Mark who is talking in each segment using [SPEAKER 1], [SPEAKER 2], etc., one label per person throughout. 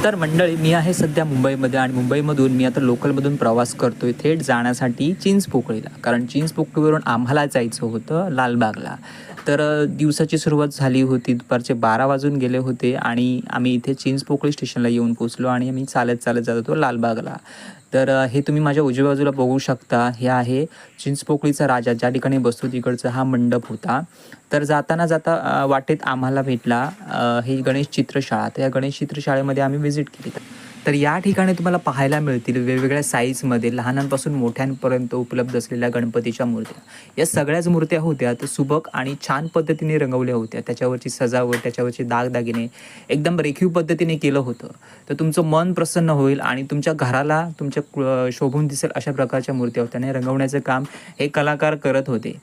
[SPEAKER 1] तर मंडळी, मी आहे सध्या मुंबईमध्ये आणि मुंबईमधून मी आता लोकलमधून प्रवास करतोय थेट जाण्यासाठी चिंचपोकळीला. कारण चिंचपोकळीवरून आम्हाला जायचं होतं लालबागला. तर दिवसाची सुरुवात झाली होती, दुपारचे 12 वाजून गेले होते आणि आम्ही इथे चिंचपोकळी स्टेशनला येऊन पोचलो आणि आम्ही चालत चालत जात होतो लालबागला. तर हे तुम्ही माझ्या उजव्या बाजूला बघू शकता, हे आहे चिंचपोकळीचा राजा ज्या ठिकाणी बसतो तिकडचा हा मंडप होता. तर जाता वाटेत आम्हाला भेटला ही गणेश चित्रशाळा. तर या गणेश चित्रशाळेमध्ये आम्ही व्हिजिट केली. तर या ठिकाणी तुम्हाला पाहायला मिळतील वेगवेगळ्या साईजमध्ये लहानांपासून मोठ्यांपर्यंत उपलब्ध असलेल्या गणपतीच्या मूर्त्या. या सगळ्याच मूर्त्या होत्या तर सुबक आणि छान पद्धतीने रंगवल्या होत्या. त्याच्यावरची सजावट, त्याच्यावरचे दागदागिने एकदम रेखीव पद्धतीने केलं होतं. तर तुमचं मन प्रसन्न होईल आणि तुमच्या घराला शोभून दिसेल अशा प्रकारच्या मूर्त्या होत्या आणि रंगवण्याचं काम हे कलाकार करत होते.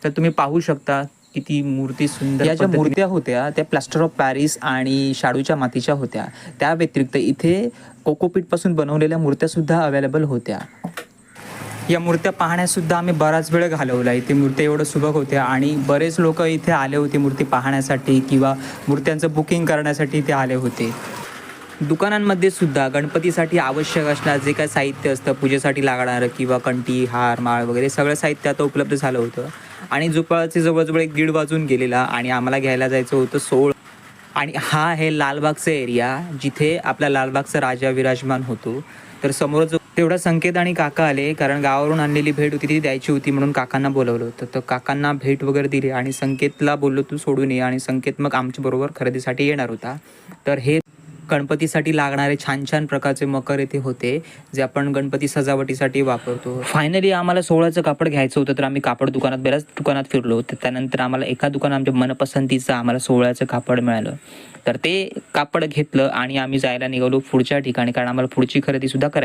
[SPEAKER 1] तर तुम्ही पाहू शकता किती मूर्ती सुंदर. या ज्या मूर्त्या होत्या त्या प्लास्टर ऑफ पॅरिस आणि शाडूच्या मातीच्या होत्या. त्या व्यतिरिक्त इथे कोकोपीटपासून बनवलेल्या मूर्त्यासुद्धा अवेलेबल होत्या. या मूर्त्या पाहण्यासुद्धा आम्ही बराच वेळ घालवला. इथे मूर्त्या एवढं सुबक होत्या आणि बरेच लोक इथे आले होते मूर्ती पाहण्यासाठी किंवा मूर्त्यांचं बुकिंग करण्यासाठी इथे आले होते. दुकानांमध्ये सुद्धा गणपतीसाठी आवश्यक असणारं जे काय साहित्य असतं पूजेसाठी लागणारं किंवा कंठी, हार, माळ वगैरे सगळं साहित्य आता उपलब्ध झालं होतं. आणि दुपारचे जवळजवळ 1-1:30 वाजून गेलेला आणि आम्हाला घ्यायला जायचं होतं सोळ. आणि हा आहे लालबागचा एरिया जिथे आपला लालबागचा राजा विराजमान होतो. तर समोरच तेवढा संकेत आणि काका आले, कारण गावावरून आणलेली भेट होती ती द्यायची होती म्हणून काकांना बोलवलं होतं. तर काकांना भेट वगैरे दिली आणि संकेतला बोललो तू सोडून ये, आणि संकेत मग आमच्याबरोबर खरेदीसाठी येणार होता. तर हे गणपतीसाठी लागणारे छान छान प्रकारचे मकर येथे होते जे आपण गणपती सजावटीसाठी वापरतो. फायनली आम्हाला सोहळ्याचं कापड घ्यायचं होतं तर आम्ही कापड दुकानात बऱ्याच दुकानात फिरलो. तर त्यानंतर आम्हाला एका दुकानात आमच्या मनपसंतीचं आम्हाला सोहळ्याचं कापड मिळालं. तर ते कापड घेतलं आणि आम्ही जायला निघालो पुढच्या ठिकाणी, कारण आम्हाला पुढची खरेदीसुद्धा करायची.